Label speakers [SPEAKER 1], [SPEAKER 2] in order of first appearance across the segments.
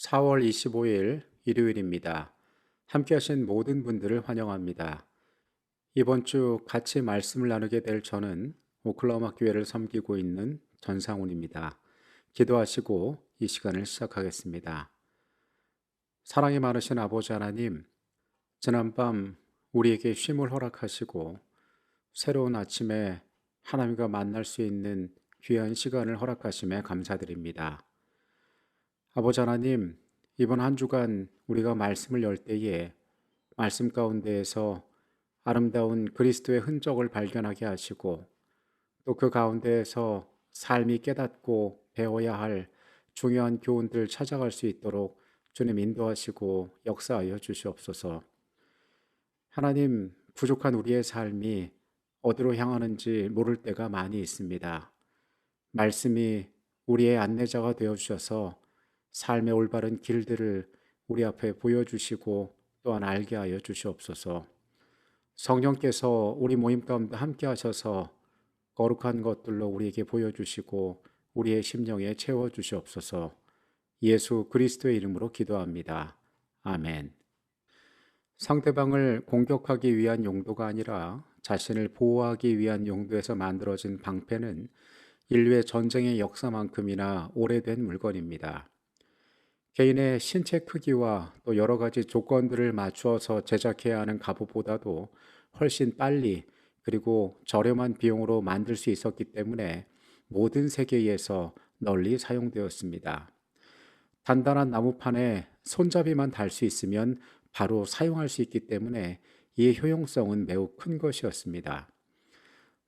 [SPEAKER 1] 4월 25일 일요일입니다. 함께 하신 모든 분들을 환영합니다. 이번 주 같이 말씀을 나누게 될 저는 오클라호마 교회를 섬기고 있는 전상훈입니다. 기도하시고 이 시간을 시작하겠습니다. 사랑이 많으신 아버지 하나님, 지난밤 우리에게 쉼을 허락하시고 새로운 아침에 하나님과 만날 수 있는 귀한 시간을 허락하심에 감사드립니다. 아버지 하나님, 이번 한 주간 우리가 말씀을 열 때에 말씀 가운데에서 아름다운 그리스도의 흔적을 발견하게 하시고 또 그 가운데에서 삶이 깨닫고 배워야 할 중요한 교훈들을 찾아갈 수 있도록 주님 인도하시고 역사하여 주시옵소서. 하나님, 부족한 우리의 삶이 어디로 향하는지 모를 때가 많이 있습니다. 말씀이 우리의 안내자가 되어 주셔서 삶의 올바른 길들을 우리 앞에 보여주시고 또한 알게 하여 주시옵소서. 성령께서 우리 모임 가운데 함께 하셔서 거룩한 것들로 우리에게 보여주시고 우리의 심령에 채워주시옵소서. 예수 그리스도의 이름으로 기도합니다. 아멘. 상대방을 공격하기 위한 용도가 아니라 자신을 보호하기 위한 용도에서 만들어진 방패는 인류의 전쟁의 역사만큼이나 오래된 물건입니다. 개인의 신체 크기와 또 여러 가지 조건들을 맞추어서 제작해야 하는 갑옷보다도 훨씬 빨리 그리고 저렴한 비용으로 만들 수 있었기 때문에 모든 세계에서 널리 사용되었습니다. 단단한 나무판에 손잡이만 달 수 있으면 바로 사용할 수 있기 때문에 이의 효용성은 매우 큰 것이었습니다.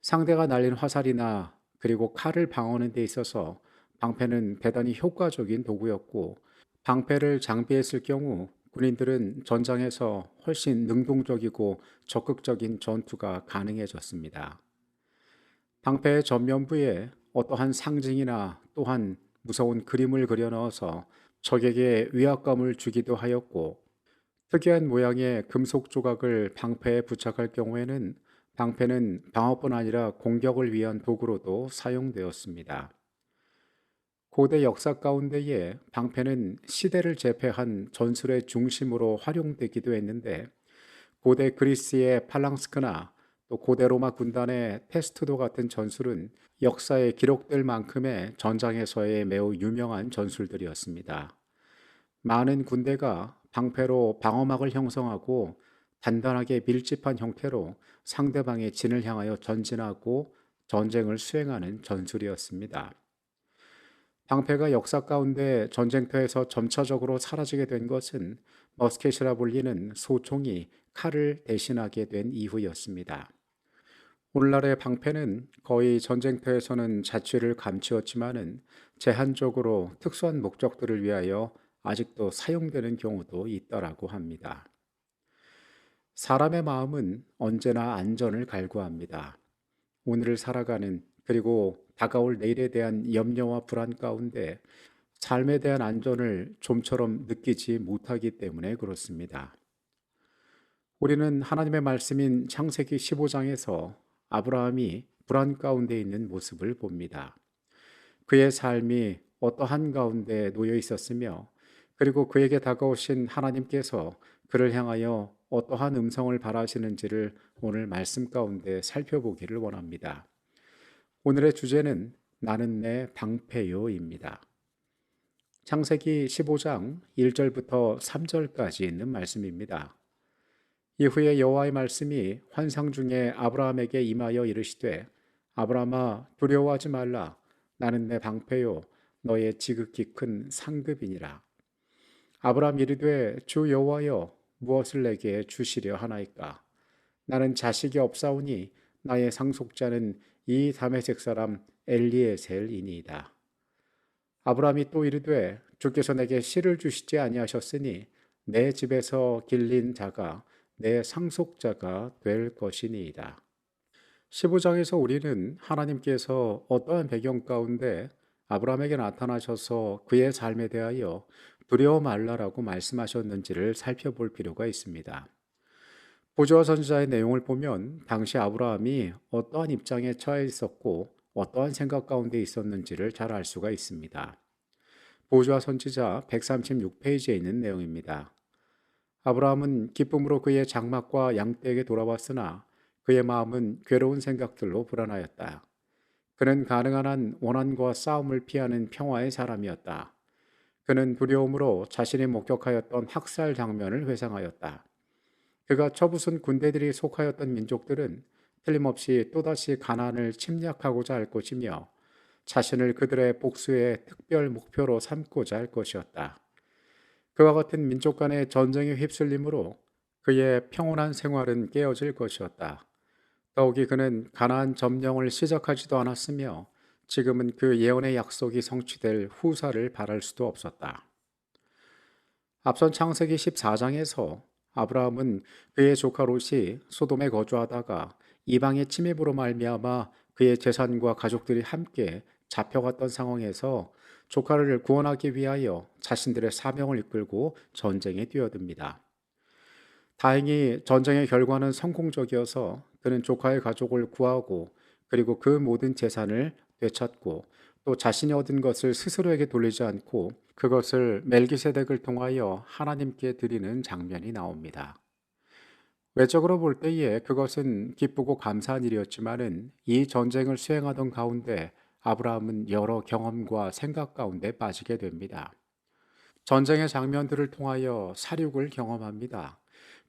[SPEAKER 1] 상대가 날린 화살이나 그리고 칼을 방어하는 데 있어서 방패는 대단히 효과적인 도구였고 방패를 장비했을 경우 군인들은 전장에서 훨씬 능동적이고 적극적인 전투가 가능해졌습니다. 방패의 전면부에 어떠한 상징이나 또한 무서운 그림을 그려 넣어서 적에게 위압감을 주기도 하였고 특이한 모양의 금속 조각을 방패에 부착할 경우에는 방패는 방어뿐 아니라 공격을 위한 도구로도 사용되었습니다. 고대 역사 가운데에 방패는 시대를 제패한 전술의 중심으로 활용되기도 했는데 고대 그리스의 팔랑스크나 또 고대 로마 군단의 테스트도 같은 전술은 역사에 기록될 만큼의 전장에서의 매우 유명한 전술들이었습니다. 많은 군대가 방패로 방어막을 형성하고 단단하게 밀집한 형태로 상대방의 진을 향하여 전진하고 전쟁을 수행하는 전술이었습니다. 방패가 역사 가운데 전쟁터에서 점차적으로 사라지게 된 것은 머스켓이라 불리는 소총이 칼을 대신하게 된 이후였습니다. 오늘날의 방패는 거의 전쟁터에서는 자취를 감추었지만은 제한적으로 특수한 목적들을 위하여 아직도 사용되는 경우도 있다라고 합니다. 사람의 마음은 언제나 안전을 갈구합니다. 오늘을 살아가는 그리고 다가올 내일에 대한 염려와 불안 가운데 삶에 대한 안전을 좀처럼 느끼지 못하기 때문에 그렇습니다. 우리는 하나님의 말씀인 창세기 15장에서 아브라함이 불안 가운데 있는 모습을 봅니다. 그의 삶이 어떠한 가운데 놓여 있었으며 그리고 그에게 다가오신 하나님께서 그를 향하여 어떠한 음성을 바라시는지를 오늘 말씀 가운데 살펴보기를 원합니다. 오늘의 주제는 나는 내 방패요입니다. 창세기 15장 1절부터 3절까지 있는 말씀입니다. 이후에 여호와의 말씀이 환상 중에 아브라함에게 임하여 이르시되 아브라함아 두려워하지 말라 나는 내 방패요 너의 지극히 큰 상급이니라. 아브라함 이르되 주 여호와여 무엇을 내게 주시려 하나이까 나는 자식이 없사오니 나의 상속자는 이 다메섹 사람 엘리에셀이니이다. 아브라함이 또 이르되 주께서 내게 씨를 주시지 아니하셨으니 내 집에서 길린 자가 내 상속자가 될 것이니이다. 15장에서 우리는 하나님께서 어떠한 배경 가운데 아브라함에게 나타나셔서 그의 삶에 대하여 두려워 말라라고 말씀하셨는지를 살펴볼 필요가 있습니다. 보조와 선지자의 내용을 보면 당시 아브라함이 어떠한 입장에 처해 있었고 어떠한 생각 가운데 있었는지를 잘 알 수가 있습니다. 보주와 선지자 136페이지에 있는 내용입니다. 아브라함은 기쁨으로 그의 장막과 양떼에게 돌아왔으나 그의 마음은 괴로운 생각들로 불안하였다. 그는 가능한 한 원한과 싸움을 피하는 평화의 사람이었다. 그는 두려움으로 자신이 목격하였던 학살 장면을 회상하였다. 그가 쳐부순 군대들이 속하였던 민족들은 틀림없이 또다시 가나안을 침략하고자 할 것이며 자신을 그들의 복수의 특별 목표로 삼고자 할 것이었다. 그와 같은 민족 간의 전쟁에 휩쓸림으로 그의 평온한 생활은 깨어질 것이었다. 더욱이 그는 가나안 점령을 시작하지도 않았으며 지금은 그 예언의 약속이 성취될 후사를 바랄 수도 없었다. 앞선 창세기 14장에서 아브라함은 그의 조카 롯이 소돔에 거주하다가 이방의 침입으로 말미암아 그의 재산과 가족들이 함께 잡혀갔던 상황에서 조카를 구원하기 위하여 자신들의 사명을 이끌고 전쟁에 뛰어듭니다. 다행히 전쟁의 결과는 성공적이어서 그는 조카의 가족을 구하고 그리고 그 모든 재산을 되찾고 또 자신이 얻은 것을 스스로에게 돌리지 않고 그것을 멜기세덱을 통하여 하나님께 드리는 장면이 나옵니다. 외적으로 볼 때에 그것은 기쁘고 감사한 일이었지만은 이 전쟁을 수행하던 가운데 아브라함은 여러 경험과 생각 가운데 빠지게 됩니다. 전쟁의 장면들을 통하여 사륙을 경험합니다.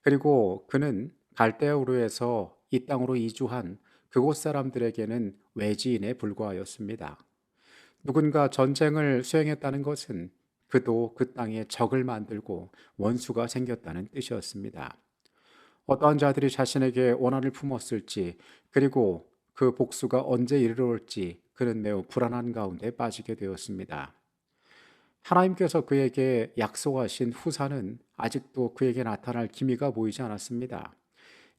[SPEAKER 1] 그리고 그는 갈대아우르에서 이 땅으로 이주한 그곳 사람들에게는 외지인에 불과하였습니다. 누군가 전쟁을 수행했다는 것은 그도 그 땅에 적을 만들고 원수가 생겼다는 뜻이었습니다. 어떠한 자들이 자신에게 원한을 품었을지 그리고 그 복수가 언제 이르러올지 그는 매우 불안한 가운데 빠지게 되었습니다. 하나님께서 그에게 약속하신 후사는 아직도 그에게 나타날 기미가 보이지 않았습니다.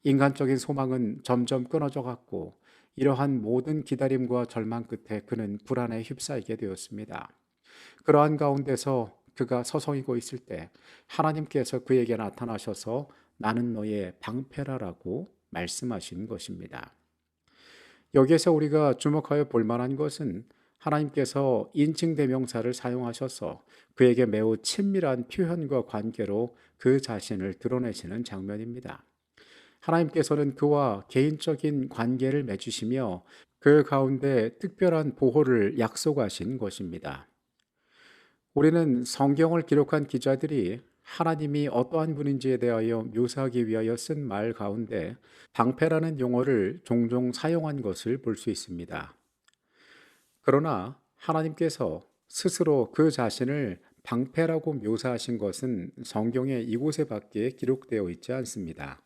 [SPEAKER 1] 인간적인 소망은 점점 끊어져 갔고 이러한 모든 기다림과 절망 끝에 그는 불안에 휩싸이게 되었습니다. 그러한 가운데서 그가 서성이고 있을 때 하나님께서 그에게 나타나셔서 나는 너의 방패라라고 말씀하신 것입니다. 여기에서 우리가 주목하여 볼 만한 것은 하나님께서 인칭 대명사를 사용하셔서 그에게 매우 친밀한 표현과 관계로 그 자신을 드러내시는 장면입니다. 하나님께서는 그와 개인적인 관계를 맺으시며 그 가운데 특별한 보호를 약속하신 것입니다. 우리는 성경을 기록한 기자들이 하나님이 어떠한 분인지에 대하여 묘사하기 위하여 쓴 말 가운데 방패라는 용어를 종종 사용한 것을 볼 수 있습니다. 그러나 하나님께서 스스로 그 자신을 방패라고 묘사하신 것은 성경의 이곳에 밖에 기록되어 있지 않습니다.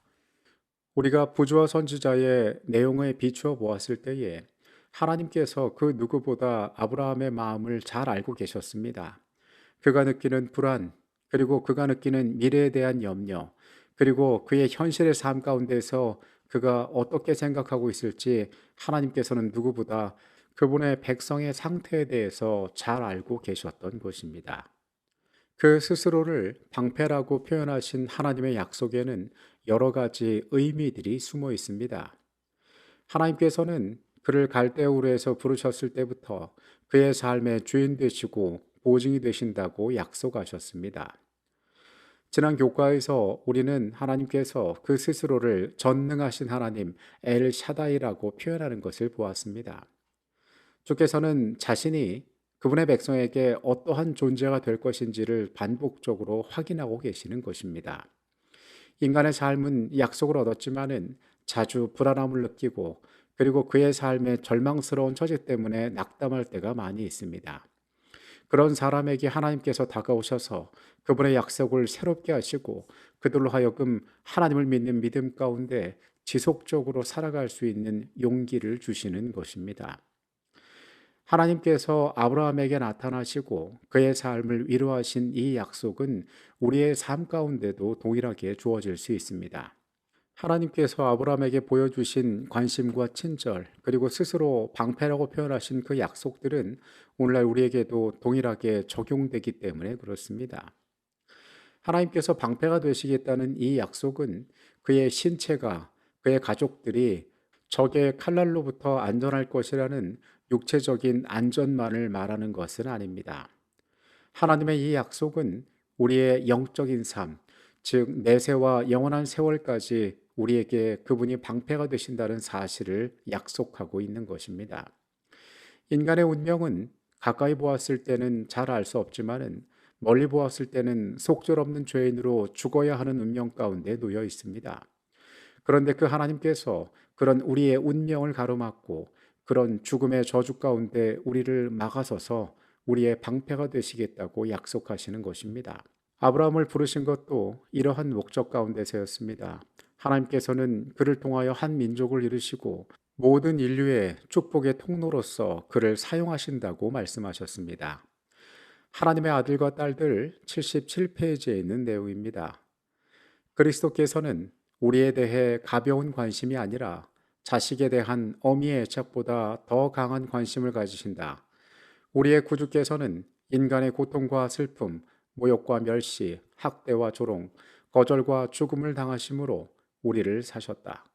[SPEAKER 1] 우리가 부조와 선지자의 내용에 비추어 보았을 때에 하나님께서 그 누구보다 아브라함의 마음을 잘 알고 계셨습니다. 그가 느끼는 불안, 그리고 그가 느끼는 미래에 대한 염려, 그리고 그의 현실의 삶 가운데서 그가 어떻게 생각하고 있을지 하나님께서는 누구보다 그분의 백성의 상태에 대해서 잘 알고 계셨던 것입니다. 그 스스로를 방패라고 표현하신 하나님의 약속에는 여러 가지 의미들이 숨어 있습니다. 하나님께서는 그를 갈대우르에서 부르셨을 때부터 그의 삶의 주인 되시고 보증이 되신다고 약속하셨습니다. 지난 교과에서 우리는 하나님께서 그 스스로를 전능하신 하나님 엘 샤다이라고 표현하는 것을 보았습니다. 주께서는 자신이 그분의 백성에게 어떠한 존재가 될 것인지를 반복적으로 확인하고 계시는 것입니다. 인간의 삶은 약속을 얻었지만은 자주 불안함을 느끼고 그리고 그의 삶에 절망스러운 처지 때문에 낙담할 때가 많이 있습니다. 그런 사람에게 하나님께서 다가오셔서 그분의 약속을 새롭게 하시고 그들로 하여금 하나님을 믿는 믿음 가운데 지속적으로 살아갈 수 있는 용기를 주시는 것입니다. 하나님께서 아브라함에게 나타나시고 그의 삶을 위로하신 이 약속은 우리의 삶 가운데도 동일하게 주어질 수 있습니다. 하나님께서 아브라함에게 보여주신 관심과 친절, 그리고 스스로 방패라고 표현하신 그 약속들은 오늘날 우리에게도 동일하게 적용되기 때문에 그렇습니다. 하나님께서 방패가 되시겠다는 이 약속은 그의 신체가, 그의 가족들이 적의 칼날로부터 안전할 것이라는 육체적인 안전만을 말하는 것은 아닙니다. 하나님의 이 약속은 우리의 영적인 삶, 즉 내세와 영원한 세월까지 우리에게 그분이 방패가 되신다는 사실을 약속하고 있는 것입니다. 인간의 운명은 가까이 보았을 때는 잘 알 수 없지만은 멀리 보았을 때는 속절없는 죄인으로 죽어야 하는 운명 가운데 놓여 있습니다. 그런데 그 하나님께서 그런 우리의 운명을 가로막고 그런 죽음의 저주 가운데 우리를 막아서서 우리의 방패가 되시겠다고 약속하시는 것입니다. 아브라함을 부르신 것도 이러한 목적 가운데서였습니다. 하나님께서는 그를 통하여 한 민족을 이루시고 모든 인류의 축복의 통로로서 그를 사용하신다고 말씀하셨습니다. 하나님의 아들과 딸들 77페이지에 있는 내용입니다. 그리스도께서는 우리에 대해 가벼운 관심이 아니라 자식에 대한 어미의 애착보다 더 강한 관심을 가지신다. 우리의 구주께서는 인간의 고통과 슬픔, 모욕과 멸시, 학대와 조롱, 거절과 죽음을 당하심으로 우리를 사셨다.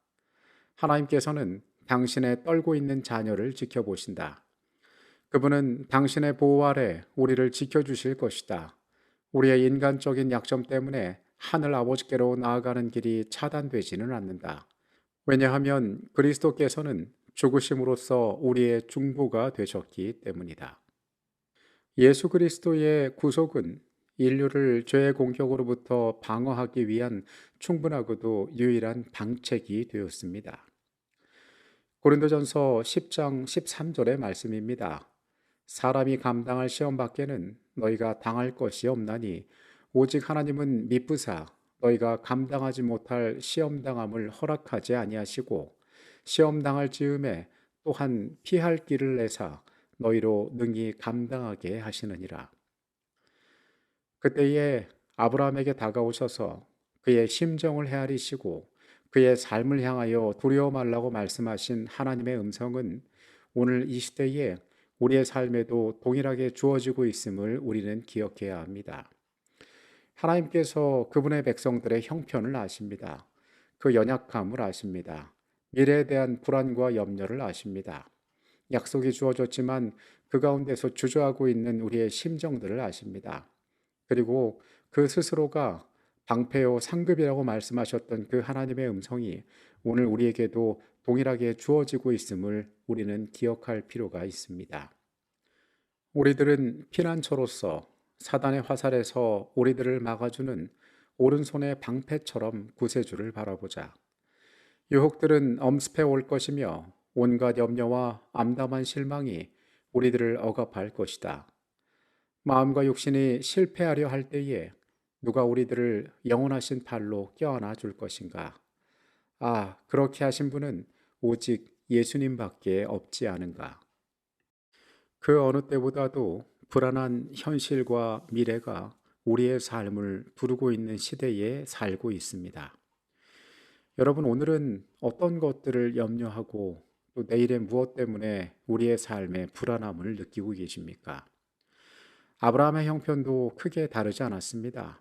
[SPEAKER 1] 하나님께서는 당신의 떨고 있는 자녀를 지켜보신다. 그분은 당신의 보호 아래 우리를 지켜주실 것이다. 우리의 인간적인 약점 때문에 하늘 아버지께로 나아가는 길이 차단되지는 않는다. 왜냐하면 그리스도께서는 죽으심으로써 우리의 중보가 되셨기 때문이다. 예수 그리스도의 구속은 인류를 죄의 공격으로부터 방어하기 위한 충분하고도 유일한 방책이 되었습니다. 고린도전서 10장 13절의 말씀입니다. 사람이 감당할 시험 밖에는 너희가 당할 것이 없나니 오직 하나님은 미쁘사 너희가 감당하지 못할 시험 당함을 허락하지 아니하시고 시험 당할 즈음에 또한 피할 길을 내사 너희로 능히 감당하게 하시느니라. 그때에 아브라함에게 다가오셔서 그의 심정을 헤아리시고 그의 삶을 향하여 두려워 말라고 말씀하신 하나님의 음성은 오늘 이 시대에 우리의 삶에도 동일하게 주어지고 있음을 우리는 기억해야 합니다. 하나님께서 그분의 백성들의 형편을 아십니다. 그 연약함을 아십니다. 미래에 대한 불안과 염려를 아십니다. 약속이 주어졌지만 그 가운데서 주저하고 있는 우리의 심정들을 아십니다. 그리고 그 스스로가 방패요 상급이라고 말씀하셨던 그 하나님의 음성이 오늘 우리에게도 동일하게 주어지고 있음을 우리는 기억할 필요가 있습니다. 우리들은 피난처로서 사단의 화살에서 우리들을 막아주는 오른손의 방패처럼 구세주를 바라보자. 유혹들은 엄습해 올 것이며 온갖 염려와 암담한 실망이 우리들을 억압할 것이다. 마음과 육신이 실패하려 할 때에 누가 우리들을 영원하신 팔로 껴안아 줄 것인가? 아, 그렇게 하신 분은 오직 예수님밖에 없지 않은가? 그 어느 때보다도 불안한 현실과 미래가 우리의 삶을 부르고 있는 시대에 살고 있습니다. 여러분, 오늘은 어떤 것들을 염려하고 또 내일의 무엇 때문에 우리의 삶에 불안함을 느끼고 계십니까? 아브라함의 형편도 크게 다르지 않았습니다.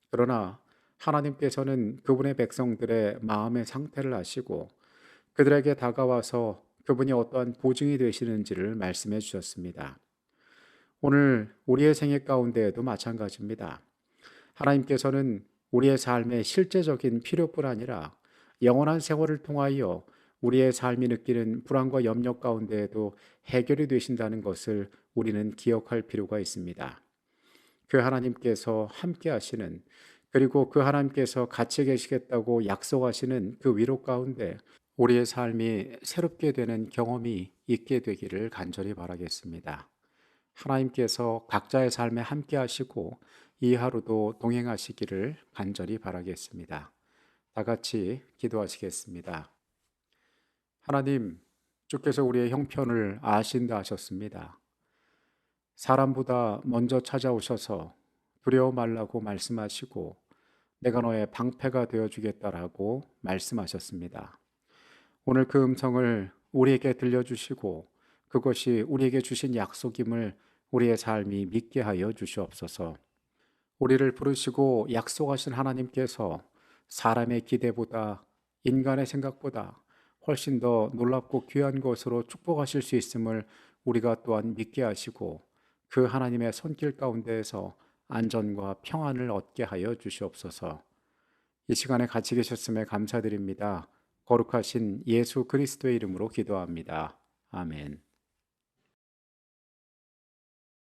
[SPEAKER 1] 그러나 하나님께서는 그분의 백성들의 마음의 상태를 아시고 그들에게 다가와서 그분이 어떠한 보증이 되시는지를 말씀해 주셨습니다. 오늘 우리의 생애 가운데에도 마찬가지입니다. 하나님께서는 우리의 삶의 실제적인 필요뿐 아니라 영원한 세월을 통하여 우리의 삶이 느끼는 불안과 염려 가운데에도 해결이 되신다는 것을 우리는 기억할 필요가 있습니다. 그 하나님께서 함께 하시는 그리고 그 하나님께서 같이 계시겠다고 약속하시는 그 위로 가운데 우리의 삶이 새롭게 되는 경험이 있게 되기를 간절히 바라겠습니다. 하나님께서 각자의 삶에 함께 하시고 이 하루도 동행하시기를 간절히 바라겠습니다. 다 같이 기도하시겠습니다. 하나님, 주께서 우리의 형편을 아신다 하셨습니다. 사람보다 먼저 찾아오셔서 두려워 말라고 말씀하시고 내가 너의 방패가 되어주겠다라고 말씀하셨습니다. 오늘 그 음성을 우리에게 들려주시고 그것이 우리에게 주신 약속임을 우리의 삶이 믿게 하여 주시옵소서. 우리를 부르시고 약속하신 하나님께서 사람의 기대보다 인간의 생각보다 훨씬 더 놀랍고 귀한 것으로 축복하실 수 있음을 우리가 또한 믿게 하시고 그 하나님의 손길 가운데에서 안전과 평안을 얻게 하여 주시옵소서. 이 시간에 같이 계셨음에 감사드립니다. 거룩하신 예수 그리스도의 이름으로 기도합니다. 아멘.